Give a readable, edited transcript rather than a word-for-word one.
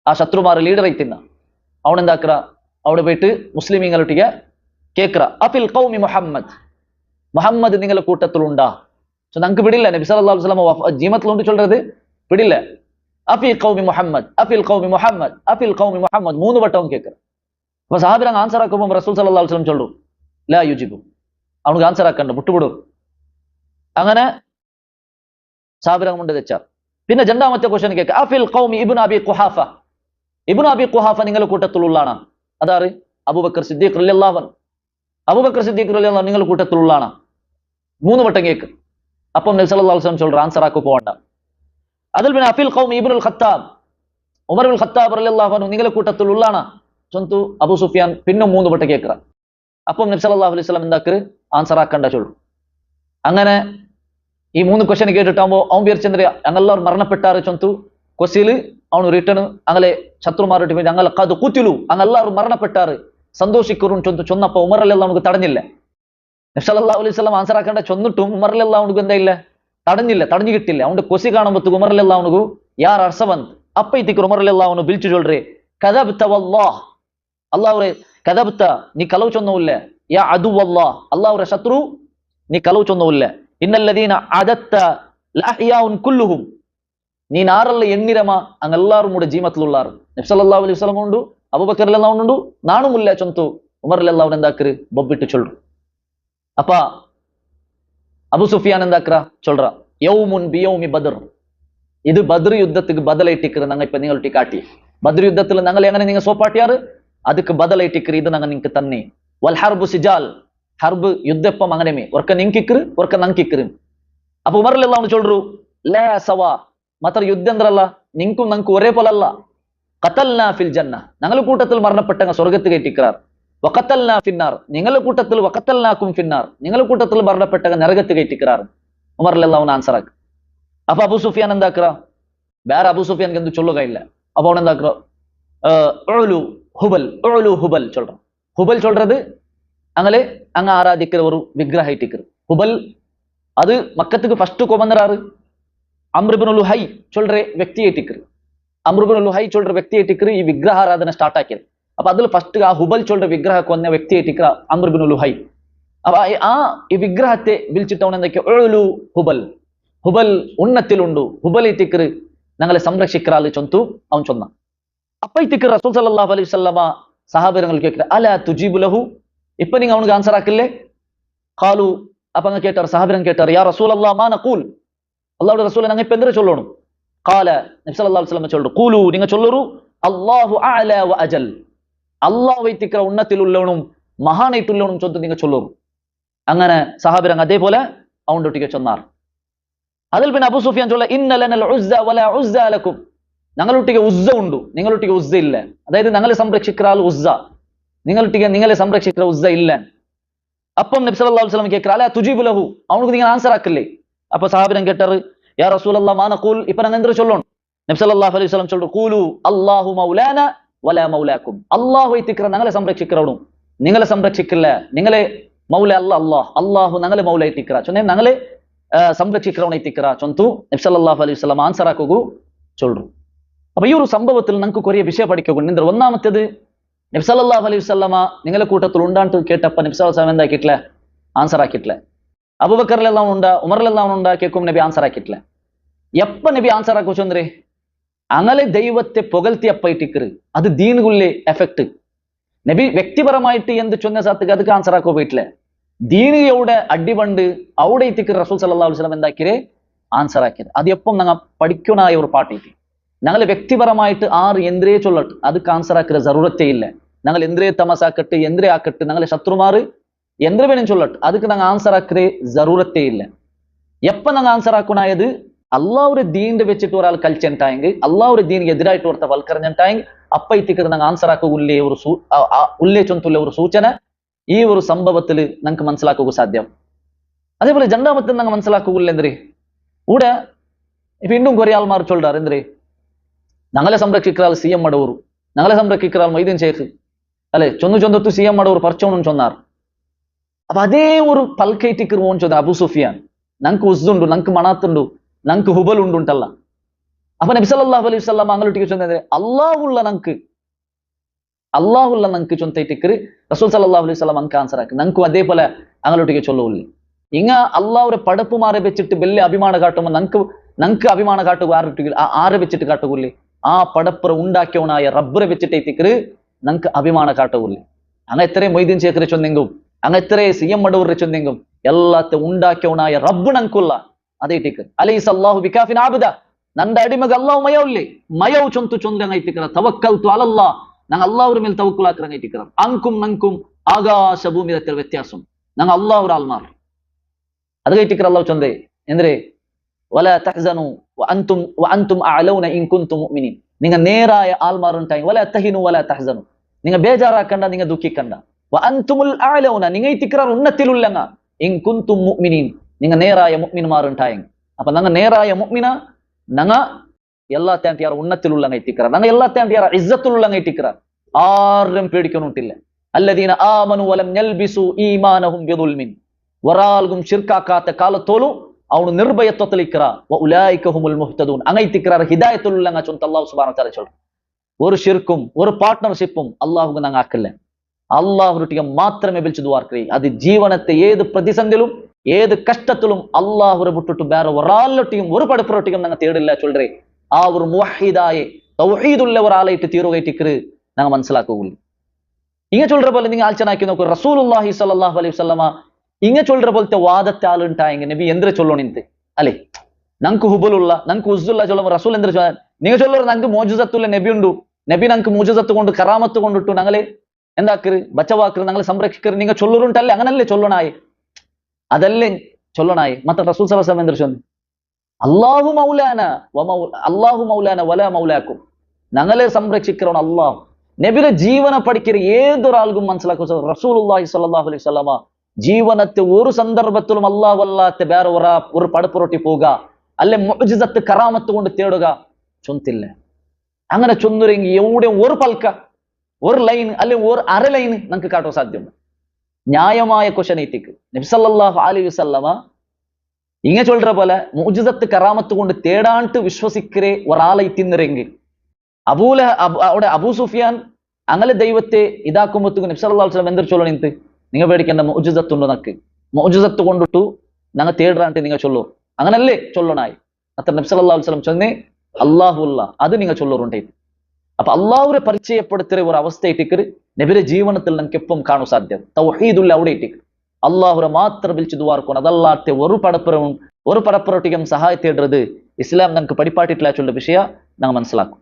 ಆ ಶತ್ರುಮಾರ ಲೀಡರ್ ಐತಿನ್ನ ಅವನೆಂದಾಕ್ರ അവിടെ പോയിട്ട് മുസ്ലിമീങ്ങളൊട്ടിಗೆ കേക്ര അഫിൽ ഖൗമി മുഹമ്മദ് നിങ്ങളുടെ കൂട്ടത്തിലുണ്ടാ സോ നമുക്ക് പിടില്ല നബി സല്ലല്ലാഹു അലൈഹി വസല്ലം ജീവത്തിലുണ്ട് ചൊല്ലുന്നത് പിടില്ല അഫിൽ ഖൗമി മുഹമ്മദ് മൂന്ന് വട്ടം കേക്ര അപ്പൊ സഹാബിരങ്ങ് ആൻസർ ആക്കുമ്പോൾ റസൂൽ സല്ലല്ലാഹു അലൈഹി വസല്ലം ചൊല്ലു ലാ യുജിബു അവനക്ക് ആൻസർ ആക്കണ്ട വിട്ടുവിടും അങ്ങനെ സഹാബിരങ്ങ് മുണ്ട് വെച്ചാർ പിന്നെ രണ്ടാമത്തെ ക്വസ്റ്റ്യൻ കേൾക്ക അഫിൽ ഖൗമി ഇബ്നു അബി ഖുഹാഫ നിങ്ങളുടെ കൂട്ടത്തിലുള്ളാണ് അതാറ് അബൂബക്കർ സിദ്ദീഖ് റളിയല്ലാഹു അൻഹു നിങ്ങളുടെ കൂട്ടത്തിലുള്ളാണ് മൂന്ന് വട്ടം കേക്ക് അപ്പം നബി സല്ലല്ലാഹു അലൈഹി വസല്ലം ചൊല്ലുற ആൻസർ ആക്കു പോകണ്ട അതിൽ പിന്നെ അഫിൽ ഖൗമി ഇബ്നുൽ ഖത്താബ് ഉമർ ഇബ്നുൽ ഖത്താബ് റളിയല്ലാഹു അൻഹു നിങ്ങളുടെ കൂട്ടത്തിലുള്ളാണ് ചൊന്തു അബൂ സുഫിയാൻ പിന്നെ മൂന്ന് വട്ടം കേക്കറ അപ്പം നബി സല്ലല്ലാഹു അലൈഹി വസല്ലം എന്താക്കറ് ആൻസർ ആക്കണ്ട ചൊല്ലു അങ്ങനെ ഈ മൂന്ന് ക്വസ്റ്റ്യൻ കേട്ടിട്ടാകുമ്പോൾ അവൻ വിചാരിച്ചെന്തറിയ ഞങ്ങളെല്ലാവരും മരണപ്പെട്ടാറ് ചൊന്തു കൊസിയില് ಅವನು ರಿಟರ್ನ್ ಅಂಗಲೆ ಶತ್ರು ಮಾರುಟಿ ಅಂಗಲ ಕದು ಕೂತಿಲು ಅಂಗೆಲ್ಲರೂ ಮರಣಪಟ್ಟಾರು ಸಂತೋಷಿಕರು ಚೊನ್ನಪ್ಪ ಉಮರಲ್ಲೆಲ್ಲ ಅವನಿಗೆ ತಡഞ്ഞില്ല നബി സല്ലല്ലാഹു അലൈഹി വസല്ലം ആൻസർ ആക്കേണ്ട ചൊന്നിട്ടും ഉമറിലെല്ലാം അവനിക്ക് എന്താ ഇല്ല തടഞ്ഞു കിട്ടില്ല അവന്റെ കൊസി കാണുമ്പോ ഉമറിലെല്ലാം അവനു യാർ അർസവന്ത് അപ്പ ഇത്തിക്ക് ഉമറിലെല്ലാം അവನು ಬಿಲ್ಚು ಚೊಲ್ರೆ ಕದಬ್ತ ವಲ್ಲಾಹ್ ಅಲ್ಲಾಹ್ರೆ ಕದಬ್ತ ನೀ ಕಲವು ಚೊನ್ನವಿಲ್ಲ ಯಾ ಅದು ವಲ್ಲಾಹ್ ಅಲ್ಲಾಹ್ರೆ ಶತ್ರು ನೀ ಕಲವು ಚೊನ್ನವಿಲ್ಲ ಇನ್ನಲ್ಲದೀನ ಅದತ್ತ ಲಅಹ್ಯಾഉನ್ ಕುಲ್ಲುಹುಂ ನೀನ್ ಆರಲ್ಲ ಎಣ್ಣಿರಮ ಅಂಗೆಲ್ಲಾರು ಮೂಡ ಜೀಮತ್ಲುಳ್ಳಾರು ನಬಿ ಸಲ್ಲಲ್ಲಾಹು ಅಲೈಹಿ ವಸಲ್ಲಂ ಉಂಡು ಅಬೂಬಕರ್ಲೆಲ್ಲ ಉಂಡು ನಾನು ಮುಲ್ಲ ಚೊಂತು ಉಮರ್ಲೆಲ್ಲ ಅವನು ಎಂದಾಕ್ರು ಬೊಬ್ಬಿಟ್ಟು ಚೊಲ್ರು ಅಪ್ಪ ಅಬು ಸುಫಿಯಾನ್ ಎಂದಾಕ್ರ ಚೊಲ್ರ യൗമുൻ ബിയൗമി ബദർ ഇത് ബദർ യുദ്ധത്തിക്ക് ബദലായിട്ടിക്കറ് ഞങ്ങൾ ഇപ്പൊ നിങ്ങൾ കാട്ടി ബദർ യുദ്ധത്തിൽ ഞങ്ങൾ എങ്ങനെ നിങ്ങൾ സോപ്പാട്ടിയാറ് ಅದಕ್ಕೆ ಬದಲಾಯಿಟ್ಟಿಕ್ರಿ ಇದು ನಂಗೆ ನಿಂಗೆ ತನ್ನಿ ವಲ್ ಹರ್ಬು ಸಿಜಾಲ್ ಹರ್ಬ್ ಯುದ್ಧಪ್ಪಂ ಅಂಗನೆಮೆ ಒರ್ಕ ನಿಂಕಿಕ್ರು ಒರ್ಕ ನಂಕಿಕ್ರು ಅಪ್ಪ ಉಮರ್ಲೆಲ್ಲ ಅವನು ಚೊಲ್ರು ಲಾ ಸವಾ ಮಾತ್ರ ಯುದ್ಧ ಅಂದ್ರಲ್ಲ ನಿಂಕು ನಂಕು ഒരേ പോലല്ല ഖതൽനാ ഫിൽ ജന്ന ഞങ്ങൾ കൂട്ടത്തിൽ മരണപ്പെട്ടങ്ങ സ്വർഗ്ഗത്തിൽ കയറ്റിക്கிறாർ വഖതൽനാ ഫിന്നാർ നിങ്ങൾ കൂട്ടത്തിൽ വഖതൽനാകും ഫിന്നാർ നിങ്ങൾ കൂട്ടത്തിൽ മരണപ്പെട്ടങ്ങ നരകത്തിൽ കയറ്റിക്கிறாർ ഉമർലെല്ലാം അവൻ ആൻസർ ആക്ക് അപ്പൊ അബൂ സുഫിയാൻ എന്താക്ര വേറെ അബൂ സുഫിയാൻക്ക് എന്ത് ചൊല്ലുക ഇല്ല അപ്പൊ അവൻ എന്താക്ര ഹുബൽ ചൊല്ലുക ഹുബൽ ചൊല്ലുறது അങ്ങനെ അങ്ങ് ആരാധിக்கிற ഒരു വിഗ്രഹ ഇട്ടിക്കറ് ഹുബൽ അത് മക്കത്തുക്ക് ഫസ്റ്റ് കൊമന്നറാറ് അംർ ഇബ്നു ലുഹൈ ചൊല്ലുற വ്യക്തി ഇട്ടിക്കറ് അംർ ഇബ്നു ലുഹൈ ചൊല്ലുற വ്യക്തി ഇട്ടിക്കറ് ഈ വിഗ്രഹാരാധന സ്റ്റാർട്ട് ആക്കിയത് അപ്പൊ അതിൽ ഫസ്റ്റ് ആ ഹുബൽ ചൊല്ലുற വിഗ്രഹ കൊന്ന വ്യക്തി ഇട്ടിക്കറ അംർ ഇബ്നു ലുഹൈ അപ്പൊ ആ ഈ വിഗ്രഹത്തെ വിളിച്ചിട്ട് അവൻ എന്തൊക്കെയോ ഹുബൽ ഉന്നത്തിലുണ്ടു ഹുബൽ ഇത്തിക്കറ് ഞങ്ങളെ സംരക്ഷിക്കറാല് ചൊന്തു അവൻ ചൊന്ന അപ്പൊ ഇത്തിക്കറ് റസൂൽ സല്ലല്ലാഹു അലൈഹി വസല്ലമ സഹാബികൾ കേൾക്കറ അലാ തുജീബു ലഹു ഇപ്പൊ നിങ്ങൾ അവനക്ക് ആൻസർ ആക്കില്ലേ ഖാലു അപ്പൊ അങ്ങ് കേട്ടാർ സഹാബികൾ കേട്ടാർ യാ റസൂലല്ലാഹ് മാ നഖൂൽ അല്ലാഹുവിന്റെ റസൂൽ ഞങ്ങൾ ഇപ്പൊ എന്തിനു ചൊല്ലണം ഖാല നബി സല്ലല്ലാഹു അലൈഹി വസല്ലമ ചൊല്ലു ഖൂലു നിങ്ങൾ ചൊല്ലറു അല്ലാഹു അഅല വ അജൽ അല്ലാഹു ഇത്തിക്കറ ഉന്നത്തിലുള്ളവനും മഹാനായിട്ടുള്ളവനും ചൊന്തു നിങ്ങൾ ചൊല്ലറു അങ്ങനെ സഹാബികൾ അതേപോലെ അവന്റെ ഒട്ടിക്ക് ചൊന്നാർ അതിൽ പിന്നെ അബൂ സുഫിയാൻ ചൊല്ല ഇന്ന ലനൽ ഉസ്സ വലാ ഉസ്സ ലക്കും ഞങ്ങളൊട്ടിക്ക് ഉസ്സ ഉണ്ട് നിങ്ങളൊട്ടിക്ക് ഉസ്സ ഇല്ല അതായത് ഞങ്ങളെ സംരക്ഷിക്കറാൽ ഉസ്സ നിങ്ങളൊട്ടിക്ക് നിങ്ങളെ സംരക്ഷിക്കറ ഉസ്സ ഇല്ല അപ്പം നബി സല്ലല്ലാഹു അലൈഹി വസല്ലം കേക്കറ അലാ തുജീബു ലഹു അവനക്ക് നിങ്ങൾ ആൻസർ ആക്കില്ലേ അപ്പൊ സഹാബികൾ കേട്ടാറ് യാ റസൂലല്ലാഹ് മാ നഖൂൽ ഇപ്പൊ ഞങ്ങൾ എന്ത് ചൊല്ലണം നബി സല്ലല്ലാഹു അലൈഹി വസല്ലം ചൊല്ലു ഖൂലു അല്ലാഹു മൗലാന വലാ മൗലാക്കും അല്ലാഹു ഇത്തിക്കറ ഞങ്ങളെ സംരക്ഷിക്കറവും നിങ്ങളെ സംരക്ഷിക്കില്ല നിങ്ങളെ മൗല അല്ലാഹു ഞങ്ങളെ മൗല ഇത്തിക്കറ ചൊന്നെ ഞങ്ങളെ സംരക്ഷിക്കറവണ ഇത്തിക്കറ ചൊന്തു നബി സല്ലല്ലാഹു അലൈഹി വസല്ലം ആൻസർ ആക്കുകു ചൊല്ലു അപ്പൊ ഈ ഒരു സംഭവത്തിൽ നമുക്ക് കുറേ വിഷയം പഠിക്കുക ഒന്നാമത്തേത് നബി സല്ലല്ലാഹു അലൈഹി വസല്ലമ നിങ്ങളെ കൂട്ടത്തിൽ ഉണ്ടാണ്ട് കേട്ടപ്പ നബി സല്ലല്ലാഹു അലൈഹി വസല്ലം എന്താക്കിയിട്ടില്ല ആൻസർ ആക്കിയിട്ടില്ല അബൂബക്കറിലെല്ലാം ഉണ്ട് ഉമറിലെല്ലാം ഉണ്ട് കേൾക്കും നബി ആൻസർ ആക്കിയിട്ടില്ല എപ്പ നബി ആൻസർ ആക്കു ചൊന്നേ അങ്ങനെ ദൈവത്തെ പുകഴ്ത്തിയപ്പ ഇട്ടിക്കറ് അത് ദീനുകുള്ളേ എഫക്ട് നബി വ്യക്തിപരമായിട്ട് എന്ത് ചൊന്ന സാത്തുക്ക് അതൊക്കെ ആൻസർ ആക്കോ പോയിട്ടില്ല ദീനിയുടെ അടിപണ്ട് അവിടെ എത്തിക്ക് റസൂൽ സല്ലല്ലാഹു അലൈഹി വസല്ലം എന്താക്കിയത് ആൻസർ ആക്കിയത് അത് എപ്പം ഞങ്ങൾ പഠിക്കണായ ഒരു പാട്ടിട്ട് ഞങ്ങൾ വ്യക്തിപരമായിട്ട് ആറ് എന്തരേ ചൊല്ലട്ട് അതൊക്കെ ആൻസർ ആക്കിയ ജറൂറത്തേ ഇല്ല ഞങ്ങൾ എന്തരേ തമസാക്കട്ട് എന്തരേ ആക്കട്ട് ഞങ്ങളെ ശത്രുമാർ എന്തിനു വേണം ചൊല്ലട്ട് അതൊക്കെ ഞങ്ങൾ ആൻസർ ആക്കിയ ജറൂറത്തേ ഇല്ല എപ്പം ഞങ്ങൾ ആൻസർ ആക്കണായത് അള്ളാഹുടെ ദീനിന്റെ വെച്ചിട്ട് ഒരാൾ കളിച്ചിട്ടായെങ്കിൽ അള്ളാഹുടെ ദീനിക്ക് എതിരായിട്ട് ഒരുത്ത വൽക്കറിഞ്ഞിട്ടായെങ്കിൽ അപ്പ ഇത്തിക്കറ് ഞങ്ങൾ ആൻസർ ആക്കുള്ളേ ഒരു ഉല്ലേച്ചൊന്തുള്ള ഒരു സൂചന ഈ ഒരു സംഭവത്തിൽ ഞങ്ങൾക്ക് മനസ്സിലാക്കുക സാധ്യം അതേപോലെ രണ്ടാമത്തെ ഞങ്ങൾ മനസ്സിലാക്കുകയില്ല എന്തേ ഇവിടെ ഇപ്പൊ ഇന്നും കുറെ ആൾമാർ ചൊല്ലാറ് എന്തേ ഞങ്ങളെ സംരക്ഷിക്കാൽ സി എം മടവൂർ ഞങ്ങളെ സംരക്ഷിക്കാൽ മൊയ്തീൻ ഷേഖ് അല്ലെ ചൊന്നു സി എം മടവൂർ പറിച്ചോണു ചൊന്നാർ അപ്പൊ അതേ ഒരു പൽക്കൈറ്റിക്കർ ഓൻ ചൊന്ന അബൂ സുഫിയാൻ ഞങ്ങൾക്ക് ഉസ്ദുണ്ടു ഞങ്ങൾക്ക് മണാത്തുണ്ടു ഞങ്ങൾക്ക് ഹുബൽ ഉണ്ടുണ്ടല്ല അപ്പൊ നബി സല്ലല്ലാഹു അലൈഹി വസല്ലം അങ്ങോട്ടേക്ക് ചൊന്നത് അള്ളാഹുള്ള നമുക്ക് ചൊന്തൈറ്റിക്കറ് റസൂൽ സല്ലല്ലാഹു അലൈഹി വസല്ലം അങ്ങ് ആൻസർ ആക്കി നങ്കും അതേപോലെ അങ്ങോട്ടേക്ക് ചൊല്ലൂല്ലേ ഇങ്ങ അള്ളാഹുരെ പടപ്പുമാരെ വെച്ചിട്ട് വലിയ അഭിമാനം കാട്ടുമ്പോൾ നങ്ക് അഭിമാനം കാട്ടുക ആരെ വെച്ചിട്ട് കാട്ടുകൂല്ലേ ആ പടപ്പുറ ഉണ്ടാക്കിയവനായ റബ്ബറെ വെച്ചിട്ട് എത്തിക്കറ് നങ്ക് അഭിമാനം കാട്ടുകൂല്ലേ അങ്ങ എത്രയും മൊയ്തീൻ ശേഖരെ ചൊന്നെങ്കും അങ്ങ എത്രയും CM മടൂരെ ചൊന്നെങ്കും എല്ലാത്തെ ഉണ്ടാക്കിയവനായ റബ്ബ് നങ്കുള്ള അതേ ഇട്ടിക്കറ് അലൈസ് അല്ലാഹു ബികാഫിൻ ആബിദ ನಂದ ಅಡಿಮಗ ಅಲ್ಲಾಹ್ ಮಯೌಲ್ಲಿ ಮಯೌ ಚೊಂತು ಚೊಂದ್ರಂಗ ಐತಿಕರ ತವಕ್ಕಲ್ತು ಅಲಲ್ಲಾ ನಂಗೆ ಅಲ್ಲಾಹ್ರ ಮೇಲೆ ತವಕ್ಕುಲ್ ಹಾಕ್ರಂಗ ಐತಿಕರ ಅಂಕುಂ ನಂಕುಂ ಆಕಾಶ ಭೂಮಿ ವ್ಯತ್ಯಾಸಂ ನಂಗೆ ಅಲ್ಲಾಹ್ರ ಆಲ್ಮಾರ್ ಅದು ಐತಿಕರ ಅಲ್ಲಾಹ್ ಚೊಂದೆ ಅಂದ್ರೆ ವಲ ತಹ್ಜನು ವಅಂತುಂ ಅಅಲೌನ ಇನ್ ಕುಂತುಂ ಮುಅ್ಮಿನೀನ್ ನಿಂಗ ನೇರಾಯ ಆಲ್ಮಾರ್ ಉಂಟಾಯಿ ವಲ ತಹಿನು ವಲ ತಹ್ಜನು ನಿಂಗ ಬೇಜಾರಾಕಂಡ ನಿಂಗ ದುಃಖಿಕಂಡ വഅൻതുമുൽ അഅലൗന നിങ്ങ തിക്റാർ ഉന്നത്തിലുള്ളങ്ങ ഇൻ കുൻതും മുഅ്മിനീൻ നിങ്ങ നേരായ മുഅ്മിൻമാർ ഉണ്ടായെങ്ക അപ്പൊ നങ്ങ നേരായ മുഅ്മിന നങ്ങ എല്ലാ തേണ്ടിയാർ ഉന്നത്തിലുള്ളങ്ങ തിക്റാർ നങ്ങ എല്ലാ തേണ്ടിയാർ ഇസ്സത്തുള്ളങ്ങ തിക്റാർ ആരും പേടിക്കൊന്നുട്ടില്ല അല്ലദീന ആമനു വലം യൽബിസു ഈമാനഹും ബിദുൽമിൻ വറാൽഗും ശിർക്കാക്കാത്ത കാലത്തോലും അവನು നിർഭയത്വത്തിലിക്റ വഉലൈക ഹുമുൽ മുഹ്തദൂൻ അങ്ങ തിക്റാർ ഹിദായത്തുള്ളങ്ങ ചൊന്ത അല്ലാഹു സുബ്ഹാനഹു വ തആല ചൊല്ലുന്നു ഒരു ഷിർക്കും ഒരു പാർട്ണർഷിപ്പും അല്ലാഹുവിന് നങ്ങ ആക്കല്ല അള്ളാഹുരൊട്ടിಗೆ മാത്രമേ വിളിച്ചു ദ്വാർക്കറി അത് ജീവനത്തെ ഏത് പ്രതിസന്ധിയിലും ഏത് കഷ്ടത്തിലും അള്ളാഹുരെ വിട്ടിട്ട് വേറെ ഒരാളൊട്ടിയും ഒരു പടപ്പുറൊട്ടിയും ഞങ്ങൾ തേടില്ല ചൊല്ലറേ ആ ഒരു മുവഹിദായ തൗഹീദുള്ള ഒരാളായിട്ട് തീരുകയിട്ടിക്കറ് ഞങ്ങൾ മനസ്സിലാക്കുകയില്ല ഇങ്ങനെ ചൊല്ലറ പോലെ നിങ്ങൾ ആലോചനാക്കി നോക്കൂ റസൂലുള്ളാഹി സ്വല്ലല്ലാഹു അലൈഹി വസല്ലമ ഇങ്ങനെ ചൊല്ലറ പോലത്തെ വാദത്തെ ആളുണ്ടായെങ്കിൽ നബി എന്തിനെ ചൊല്ലണിന്ത് അല്ലേ ഞങ്ങൾക്ക് ഹുബലുള്ള ഞങ്ങൾക്ക് ഉസ്സുള്ള ചൊല്ലുമ്പോൾ റസൂൽ എന്തിനു ചൊല്ലാൻ നിങ്ങൾ ചൊല്ലറ് ഞങ്ങൾക്ക് മോജുസത്തുള്ള നബി ഉണ്ടു നബി ഞങ്ങൾക്ക് മോജുസത്ത് കൊണ്ട് കറാമത്ത് കൊണ്ടിട്ടു ഞങ്ങളെ എന്താക്കറ് ബച്ചവാക്കറ് ഞങ്ങളെ സംരക്ഷിക്കറ് നിങ്ങൾ ചൊല്ലുറുണ്ടല്ലേ അങ്ങനല്ലേ ചൊല്ലണായി അതല്ലേ ചൊല്ലണായി മത്ത റസൂൽ സല്ലല്ലാഹു അലൈഹി വസല്ലം എന്തിനു ചൊല്ലു അല്ലാഹു മൗലാന വലാ മൗലാക്കും ഞങ്ങളെ സംരക്ഷിക്കറവൻ അല്ലാഹു നബിയുടെ ജീവന പഠിക്കറ് ഏതൊരാൾക്കും മനസ്സിലാക്കും റസൂലുള്ളാഹി സ്വല്ലല്ലാഹു അലൈഹി വസല്ലമ ജീവനത്തെ ഒരു സന്ദർഭത്തിലും അല്ലാഹു അല്ലാത്ത വേറെ ഒരു പടപ്പുറട്ടി പോവുക അല്ലെ മുഅ്ജിസത്ത് കറാമത്ത് കൊണ്ട് തേടുക ചൊന്തില്ല അങ്ങനെ ചൊന്നുരെങ്കിൽ എവിടെ ഒരു പൽക്ക ഒരു ലൈൻ അല്ലെ ഒരു അര ലൈൻ നമുക്ക് കാട്ടാൻ സാധ്യമുണ്ട് ന്യായമായ ക്വസ്റ്റൻ ഏറ്റിക്ക് നബി സല്ലല്ലാഹു അലൈഹി വസല്ലമ ഇങ്ങനെ ചൊല്ലற പോലെ മുഅ്ജിസത്ത് കറാമത്ത് കൊണ്ട് തേടാണ്ട് വിശ്വസിക്കരെ ഒരാളെ തിന്നരെങ്കിൽ അവിടെ അബൂ സുഫിയാൻ അങ്ങനെ ദൈവത്തെ ഇതാക്കുമ്പോഴത്തേക്കും നബി സല്ലല്ലാഹു അലൈഹി വസല്ലം എന്തൊരു ചൊല്ലണിന്ത് നിങ്ങൾ പേടിക്കേണ്ട മുഅ്ജിസത്ത് ഉണ്ട് നക്ക് മുഅ്ജിസത്ത് കൊണ്ടിട്ടു ഞങ്ങൾ തേടാണ്ട് നിങ്ങൾ ചൊല്ലു അങ്ങനല്ലേ ചൊല്ലണായി അത്ര നബി സല്ലല്ലാഹു അലൈഹി വസല്ലം ചൊന്നെ അല്ലാഹുല്ല അത് നിങ്ങൾ ചൊല്ലുറുണ്ടായി അപ്പൊ അള്ളാഹുരെ പരിചയപ്പെടുത്തുന്ന ഒരു അവസ്ഥയായിട്ടിക്കറ് നബിയുടെ ജീവനത്തിൽ നമുക്ക് എപ്പം കാണാൻ സാധ്യത തൗഹീദുള്ള അവിടെ ഇട്ടിക്കറ് അള്ളാഹുരെ മാത്രം വിളിച്ചു ദുവാർക്കണം അതല്ലാത്ത ഒരു പടപ്പുറവും ഒരു പടപ്പുറട്ടിക്കും സഹായം തേടുന്നത് ഇസ്ലാം നമുക്ക് പഠിപ്പാട്ടിട്ടില്ല ചൊല്ലുന്ന വിഷയ ഞങ്ങൾ മനസ്സിലാക്കും